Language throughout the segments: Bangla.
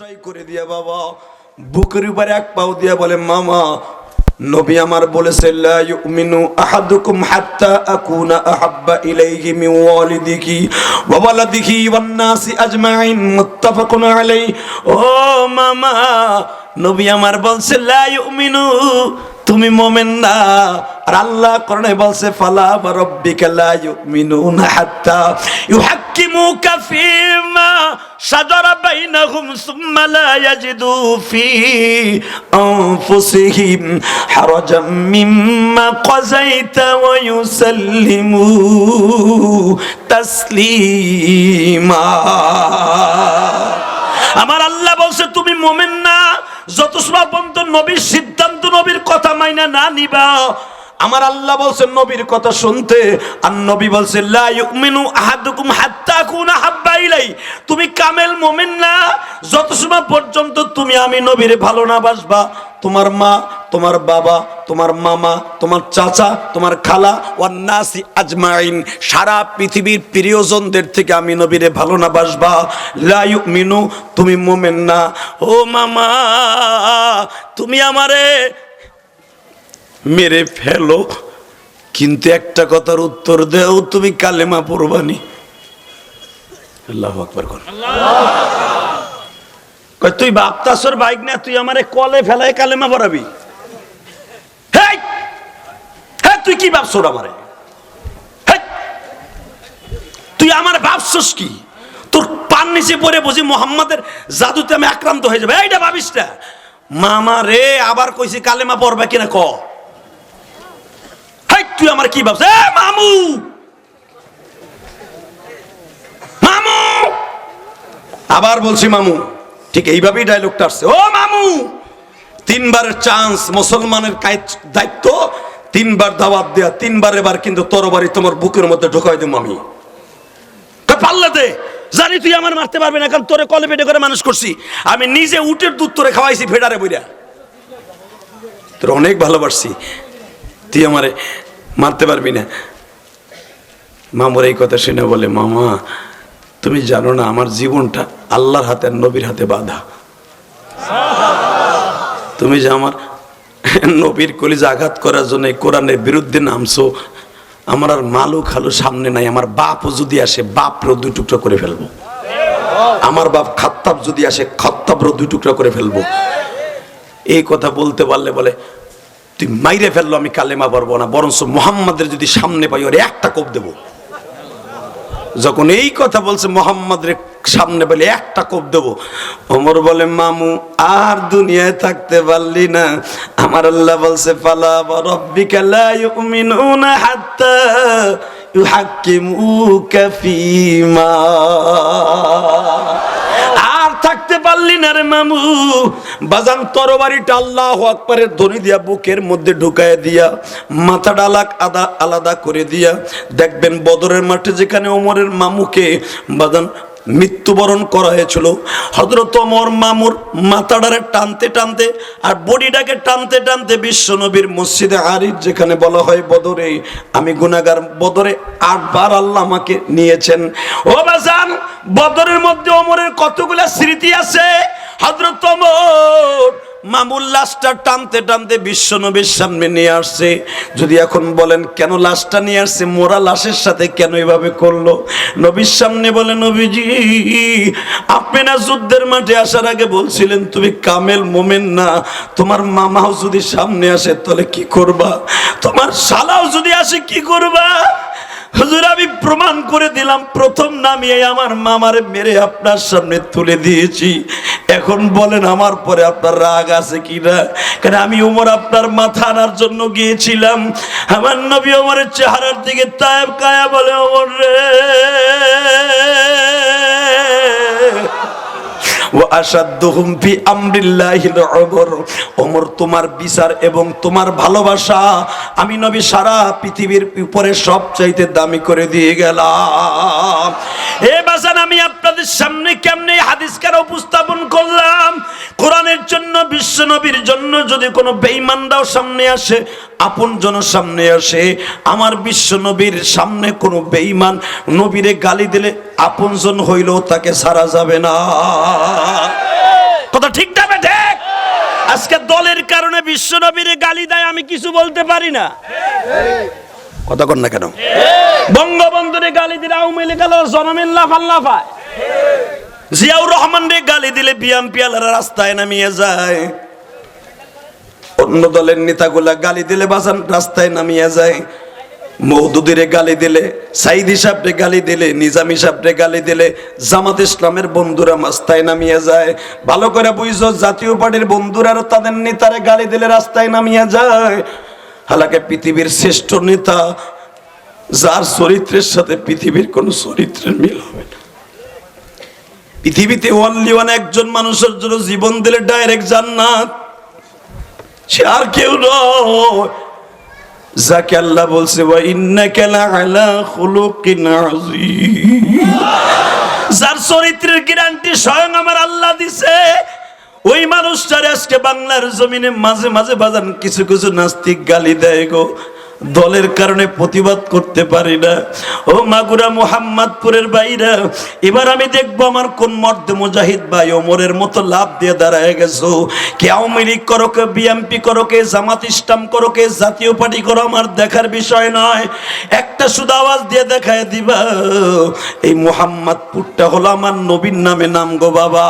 ধরাশায়ী করে দিয়া বাবা বুকের উপরে এক পাও দিয়া বলে মামা নবী আমার বলেছে লা ইউমিনু আহাদুকুম হাত্তা আকুনা আহাব্বা ইলাইহি মিন ওয়ালিদিহি ওয়া ওয়ালাদিহি ওয়ান নাসি আজমাইন মুত্তাফাকুন আলাইহি। ও মামা নবী আমার বলছে লা ইউমিনু তুমি মুমিন না, আর আল্লাহ কোরআনে বলছে ফালা ওয়া রাব্বিকা লা ইউমিনুনা হাত্তা ইউহাক্কিমুকা ফীমা শাজারা বাইনাহুম সুম্মা লা ইয়াজিদু ফি আনফুসিহিম হারাজাম মিম্মা কাযাইতা ওয়া ইউসাল্লিমু তাসলিমা। আমার আল্লাহ বলছে তুমি মুমিন না যত সময় পর্যন্ত নবীর সিদ্ধান্ত নবীর কথা মাইনা না নিবা। আমার আল্লাহ বলছেন নবীর কথা শুনতে, আর নবী বলছে লা ইউমিনু আহাদুকুম হাত্তা আকুনা হাব্বা ইলাই। তুমি কামেল মুমিন না যত সময় পর্যন্ত তুমি আমি নবীরে ভালো না বাসবা। তোমার মা, তোমার বাবা, তোমার মামা, তোমার চাচা, তোমার খালা ওয়ান নাসি আজমাইন সারা পৃথিবীর প্রিয়জনদের থেকে আমি নবীরে ভালো না বাসবা। লা ইউমিনু তুমি মুমিন না। ও মামা তুমি আমারে মেরে ফেলো কিন্তু একটা কথার উত্তর দেও তুমি কালেমা পড়বানি। আল্লাহু আকবার কর। কই তুই বাপতাসর বাইক না তুই আমারে কলে ফেলায় কালেমা পড়াবি? হেই হে তুই কি ভাবছস আমারে? হেই তুই আমার ভাবছস কি? তোর পান নিচে পড়ে বুঝি মুহাম্মাদের জাদুতে আমি আক্রান্ত হয়ে যাবে এইটা ভাবিস না। মামা রে আবার কইছি কালেমা পড়বা কিনা ক। তুই আমার কি ভাবছ? মামু মামু আবার বলছি মামু, ঠিক এইভাবেই ডায়লগটা আসছে। ও মামু তিনবারের চান্স মুসলমানের দায়িত্ব, তিনবার দাওয়াত দেয়া, তিনবার এবার কিন্তু তরবারি তোমার বুকের মধ্যে ঢোকাই দেব আমি। পাল্লা দে, জানি তুই আমার মারতে পারবি না কারণ তোরে কলে পেটে করে মানুষ করছি আমি, নিজে উটের দুধ তোরে খাওয়াইছি ফেডারে বইরা, তোর অনেক ভালোবাসছি, তুই আমারে মারতে পারবি না। মামুর এই কথা শুনে বলে মামা তুমি জানো না আমার জীবনটা আল্লাহর হাতে আর নবীর হাতে বাঁধা। তুমি যে আমার নবীর কলিজা আঘাত করার জন্য কোরআনের বিরুদ্ধে নামছো, আমার আর মালু খালু সামনে নাই। আমার বাপও যদি আসে বাপরও দুই টুকরা করে ফেলবো। আমার বাপ খাত্তাব যদি আসে খাত্তাবরও দুই টুকরা করে ফেলবো। এই কথা বলতে পারলে বলে তুই মাইরে ফেললো আমি কালেমা পড়বো না, বরঞ্চ মুহাম্মাদের যদি সামনে পাই ওরে একটা কোপ দেব। যখন এই কথা বলছে মুহাম্মাদের সামনে বলে একটা কোপ দেব, ওমর বলে মামু আর দুনিয়ায় থাকতে পারলি না। আমার আল্লাহ বলছে ফালা ওয়া রাব্বিকা লা ইউমিনুনা হাত্তা ইউহাক্কিমুকা ফীমা। আর থাকতে পারলি না রে মামু। বাজান তরবারিটা আল্লাহু আকবারের ধ্বনি দিয়া বুকের মধ্যে ঢুকায় দিয়া মাথাটা আলাদা করে দিয়া দেখবেন বদরের মাঠে যেখানে ওমরের মামুকে বাজান মৃত্যুবরণ করা হয়েছিল, হযরত ওমর মামুর মাথাটারে টানতে টানতে আর বডিটাকে টানতে টানতে বিশ্বনবীর মসজিদে আরিফ যেখানে বলা হয় বদরে, আমি গুনাহগার, বদরে 8 বার আল্লাহ আমাকে নিয়েছেন। ও বাজান বদরের মধ্যে ওমরের কতগুলা স্মৃতি আছে। হযরত ওমর মামুর লাশটা টানতে টানতে বিশ্বনবীর সামনে নিয়ে আসছে। যদি এখন বলেন কেন লাশটা নিয়ে আসছে, মোরা লাশের সাথে কেন এভাবে করলো? নবীর সামনে বলে নবীজি আপনি না যুদ্ধের মাঠে আসার আগে বলছিলেন তুমি কামেল মোমেন না, তোমার মামাও যদি সামনে আসে তাহলে কি করবা, তোমার শালাও যদি আসে কি করবা? হুজুর আমি প্রমাণ করে দিলাম, প্রথম নামিয়ে আমার মামারে মেরে আপনার সামনে তুলে দিয়েছি। এখন বলেন আমার পরে আপনার রাগ আছে কি না? কারণ আমি ওমর আপনার মাথা আনার জন্য গিয়েছিলাম, আমার নবী ওমরের চেহারার দিকে তাকায়া বলে ওমর রে ওয়াশাদ্দুহুম ফি আমরিল্লাহিল উমর, ওমর তোমার বিচার এবং তোমার ভালোবাসা আমি নবী সারা পৃথিবীর উপরে সবচাইতে দামি করে দিয়ে গেলাম। এ বাজান আমি আপনাদের সামনে কেমনে হাদিসকার উপস্থাপন করলাম। কোরআনের জন্য বিশ্ব নবীর জন্য যদি কোনো বেঈমানরাও সামনে আসে, আপনজন সামনে আসে, আমার বিশ্ব নবীর সামনে কোনো বেঈমান নবীরে গালি দিলে আপনজন হইলেও তাকে ছাড়া যাবে না। আজকে দলের কারণে বিশ্বনবীর গালি দেয়, আমি কিছু বলতে পারি না। কথা কন না কেন? বঙ্গবন্ধুরে গালি দিলে আওয়ামী লীগ জনমের লাফায়, জিয়াউর রহমান রে গালি দিলে বিএনপি আলারা রাস্তায় নামিয়ে যায়, অন্য দলের নেতাগুলা গালি দিলে বাজান রাস্তায় নামিয়ে যায়। মওদুদিরে গালি দিলে, সাইদি সাহেবরে গালি দিলে, নিজামী সাহেবরে গালি দিলে জামাত ইসলামের বন্ধুরা রাস্তায় নামিয়ে যায়। ভালো করে বুঝছো, জাতীয় পার্টির বন্ধুরা তাদের নেতারে গালি দিলে রাস্তায় নামিয়ে যায়। হালাকে পৃথিবীর শ্রেষ্ঠ নেতা যার চরিত্রের সাথে পৃথিবীর কোন চরিত্রের মিল হবে না। পৃথিবীতে অনলি ওয়ান একজন মানুষের জন্য জীবন দিলে ডাইরেক্ট জান্নাত, সে আর কেউ নয়, যাকে আল্লাহ বলছে ওয়া ইন্নাকা লাআলা খুলুকিন আযীম। যার চরিত্রের গ্যারান্টি স্বয়ং আমার আল্লাহ দিছে, ওই মানুষটার আজকে বাংলার জমিনে মাঝে মাঝে বাজান কিছু কিছু নাস্তিক গালি দেয় গো, দলের কারণে প্রতিবাদ করতে পারি না। ও মাগুরা মোহাম্মদপুরের বাইরা, এবার আমি দেখবো আমার কোন মর্দে মুজাহিদ ভাই ওমরের মতো লাভ দিয়ে দাঁড়ায় গেছো। কে আওয়ামী লীগ করো, কে বিএনপি করো, কে জামাত ইসলাম করো, কে জাতীয় পার্টি করো, আমার দেখার বিষয় নয়। একটা শুধু আওয়াজ দিয়ে দেখায় দিবা, এই মোহাম্মদপুরটা হলো আমার নবীর নামে নাম গো বাবা,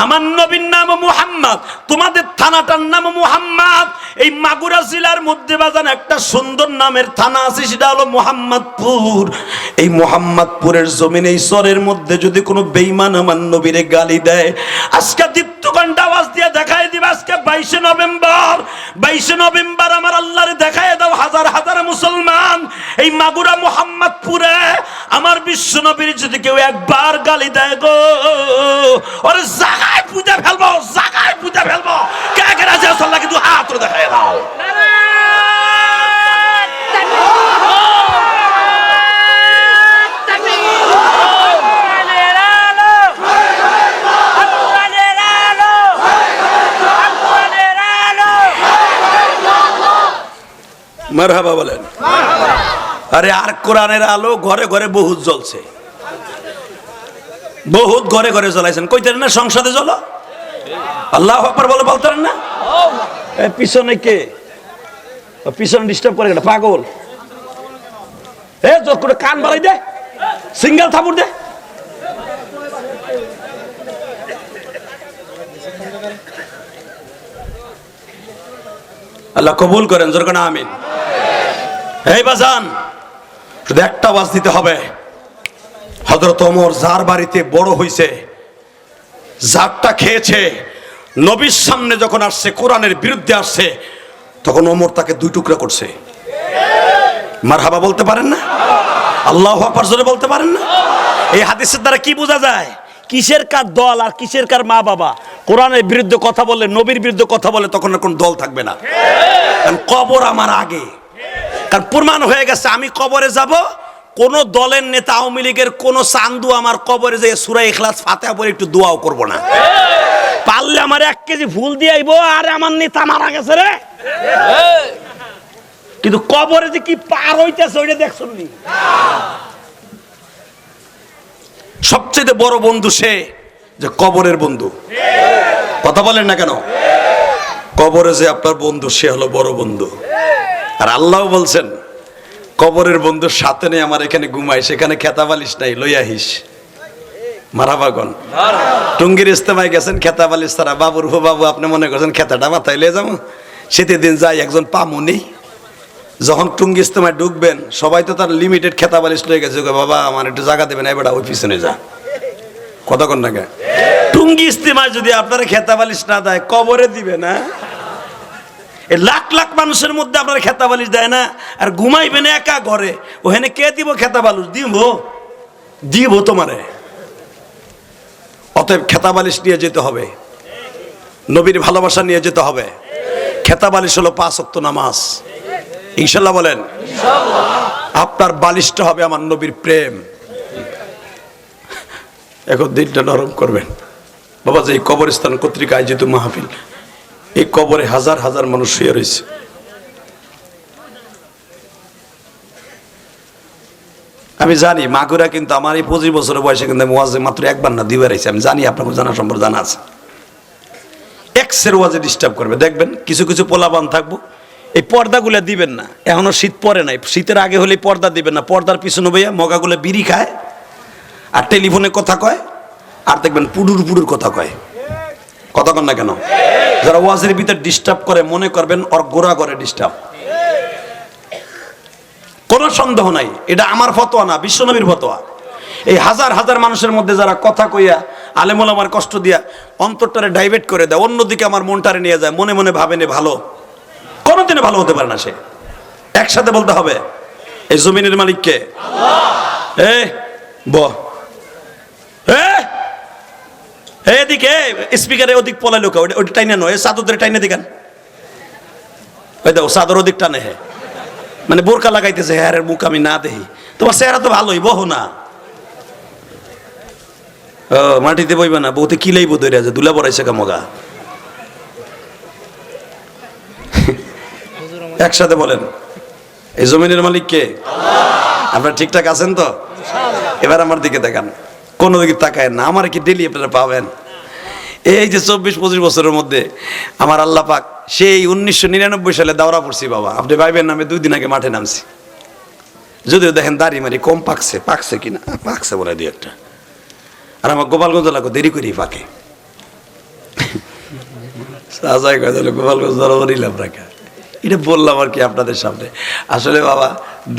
আমার নবীর নাম মুহাম্মদ, তোমাদের থানাটার নাম মুহাম্মদ। এই মাগুরা জেলার মধ্যে বাজান একটা সুন্দর নামের থানা আছে, সেটা হলো মুহাম্মদপুর। এই মুহাম্মদপুরের জমিনে এই চরের মধ্যে যদি কোনো বেঈমান আমার নবীরে গালি দেয়, আজকে দীপ্তকণ্ঠ আওয়াজ দিয়ে দেখায় দিবা, আজকে 22 নভেম্বর আমার আল্লাহরে দেখায় দাও হাজার হাজার মুসলমান, এই মাগুরা মুহাম্মদপুরে আমার বিশ্ব নবীর যদি কেউ একবার গালি দেয় গো, ওরে জায়গায় পূজা ফেলবো, জায়গায় পূজা ফেলবো। কে কে রাজি আছো? আল্লাহ কিন্তু হাত ধরে দেখায় দাও। মারহাবা বলেন। আরে আর কোরআনের আলো ঘরে ঘরে বহুত জ্বলছে, বহুত ঘরে ঘরে জ্বলাইছেন, কইতেন না সংসদে জ্বলো, আল্লাহু আকবার বলে বলতেন না। পিছনে কে? পিছনে ডিস্টার্ব করে গেল পাগল, এ জোর করে কান বাড়াই দে, সিঙ্গেল থাপুর দে। আল্লাহ কবুল করেন, জোর করে আমিন। এই বাজান শুধু একটা আওয়াজ দিতে হবে, হযরত ওমর যার বাড়িতে বড় হইছে, জাতটা খেয়েছে, নবীর সামনে যখন আসছে, কোরআনের বিরুদ্ধে আসছে, তখন ওমর তাকে দুই টুকরা করছে। মারহাবা বলতে পারেন না? আল্লাহু আকবার জোরে বলতে পারেন না? এই হাদিসের দ্বারা কি বোঝা যায়? কিসের কার দল আর কিসের কার মা বাবা? কোরআনের বিরুদ্ধে কথা বললে, নবীর বিরুদ্ধে কথা বলে, তখন আর কোন দল থাকবে না। কারণ কবর আমার আগে, কারণ প্রমাণ হয়ে গেছে আমি কবরে যাব, কোন দলের নেতা আওয়ামী লীগের কোন চান্দু আমার কবরে যে সূরা ইখলাস ফাতিহা পড়ে একটু দোয়াও করব না। পারলে আমার 1 কেজি ফুল দিয়ে আইবো, আর আমার নেতা মারা গেছে রে, কিন্তু কবরে যে কি পার হইতেছে ওইটা দেখছুন নি। সবচেয়ে বড় বন্ধু সে যে কবরের বন্ধু, কথা বলেন না কেন? কবরে যে আপনার বন্ধু, সে হলো বড় বন্ধু। আর আল্লাহ বলছেন কবরের বন্ধুর সাথে নেই আমার এখানে ঘুমাই, সেখানে খেতা বালিশ নাই, লইয়া হিস। মারাবাগন টুঙ্গির ইস্তেমায় গেছেন, খেতা বালিশ তারা, বাবুর হো বাবু আপনি মনে করছেন খেতাটা মাথায় লিয়ে যাবো, সেতে দিন যাই একজন পামুনি, যখন টুঙ্গি ইস্তেমায় ঢুকবেন, সবাই তো তার লিমিটেড খেতা বালিশ লয়ে গেছে, বাবা আমার একটু জায়গা দেবেন, এবার ওই পিছনে যা। কথা কন না কে? টুঙ্গি ইস্তেমায় যদি আপনারা খেতা বালিশ না দেয়, কবরে দিবে না? লাখ লাখ মানুষের মধ্যে আপনার খেতা বালিশ দেয় না, আর ঘুমাইবেন একা ঘরে, ওখানে কে দিব খেতা বালিশ? দিব তোমারে। অতএব খেতা বালিশ নিয়ে যেতে হবে, নবীর ভালোবাসা নিয়ে যেতে হবে। খেতা বালিশ হলো 5 ওয়াক্ত নামাজ, ইনশাল্লাহ বলেন। আপনার বালিশটা হবে আমার নবীর প্রেম। এখন দিনটা নরম করবেন বাবা, যে কবরস্থান কর্তৃক আয়োজিত মাহফিল, এই কবরে হাজার হাজার মানুষ শুয়ে রয়েছে। আমি জানি মাগুরা কিন্তু আমার এই 25 বছরের বয়সে কিন্তু ওয়াজে মাত্র একবার না 2বার আইছে, আমি জানি, আপনাকে জানা সম্পর্ক জানা আছে। এক্সের ওয়াজে ডিস্টার্ব করবে। দেখবেন কিছু কিছু পোলাপান থাকবো, এই পর্দাগুলো দিবেন না, এখনো শীত পরে নাই, শীতের আগে হলেই পর্দা দিবেন না, পর্দার পিছনে বইয়া মগাগুলো বিড়ি খায় আর টেলিফোনে কথা কয়, আর দেখবেন পুডুর পুডুর কথা কয়। কথা কন না কেন? যারা ওয়াজের ভিতরে ডিস্টার্ব করে মনে করবেন ওর গোড়া করে ডিস্টার্ব, কোনো সন্দেহ নাই। এটা আমার ফতোয়া না, বিশ্বনবীর ফতোয়া। এই হাজার হাজার মানুষের মধ্যে যারা কথা কইয়া আলেমুল আমার কষ্ট দিয়া অন্তরটারে ডাইভার্ট করে দেয়, অন্যদিকে আমার মনটারে নিয়ে যায়, মনে মনে ভাবে নে ভালো, কোনোদিনে ভালো হতে পারে না সে। একসাথে বলতে হবে এই জমিনের মালিককে এদিকে স্পিকারে ওদিক পলাইলো কে? ওটা টাইনা নয়, চাদর টাইনা দিকান, ওই দেখো চাদর ওদিক টানে, হে মানে বোরকা লাগাইতেছে, হ্যাঁ মুখ আমি না দেখি, তোমার চেহারা তো ভালোই, বহ না। ও মাটিতে বইবা না, বউতে কিলাই বোধ আছে, দুলা বড়াইছে কামগা। একসাথে বলেন এই জমিনের মালিক কে? আপনারা ঠিকঠাক আছেন তো? এবার আমার দিকে দেখান, কোন দিকে তাকায় না, আমার কি ডেলি আপনারা পাবেন। এই যে 24-25 বছরের মধ্যে আমার আল্লাহ পাক সেই 1999 সালে দাওরা পড়ছি বাবা, আপনি ভাইবেন নামে 2 দিন আগে মাঠে নামছি। যদিও দেখেন দাড়ি মারি কম পাকছে কিনা, পাকছে বলে 2-1টা। আর আমার গোপালগঞ্জ লাগো দেরি করি পাকে, সাজাই কয় তাহলে গোপালগঞ্জ ধরলাম রাখা। এটা বললাম আর কি আপনাদের সামনে। আসলে বাবা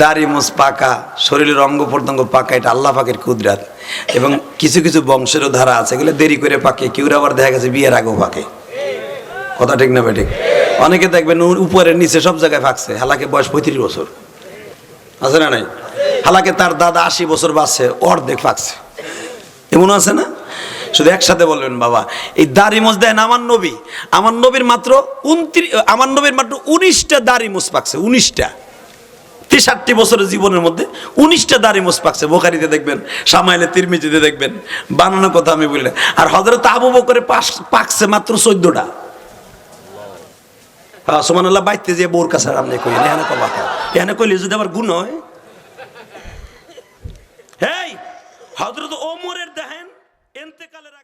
দাড়ি মোছ পাকা, শরীরের অঙ্গ প্রত্যঙ্গ পাকা, এটা আল্লাহ পাকের কুদরাত। এবং কিছু কিছু বংশেরও ধারা আছে, এগুলো দেরি করে পাকে, কেউ আবার দেখা গেছে বিয়ের আগেও পাকে। কথা ঠিক না বেঠিক? অনেকে দেখবেন উপরে নিচে সব জায়গায় পাকছে, হালাকে বয়স 35 বছর আছে না নাই? হালাকে তার দাদা 80 বছর বাঁচছে, অর্ধেক পাকছে, এমন আছে না? শুধু একসাথে বলবেন বাবা এই দাড়ি মোছ দেন আমার নবীর মাত্র 19টা দাড়ি মোছ পাকছে, 19টা। 63 বছরের জীবনের মধ্যে 19টা দাড়ি মোছ পাকছে। বুখারীতে দেখবেন, শামাইলে তিরমিজিতে দেখবেন, বানানোর কথা আমি বলি না। আর হযরত আবু বকরের পাকছে মাত্র 14টা। হ্যাঁ সুবহানাল্লাহ, বাইতে যে বোর কাছে আপনি কইলেন এখানে কবা, এখানে কইলে যদি আবার গুণ হয়। হেই হযরত ওমরের দেখেন ইন্তেকালের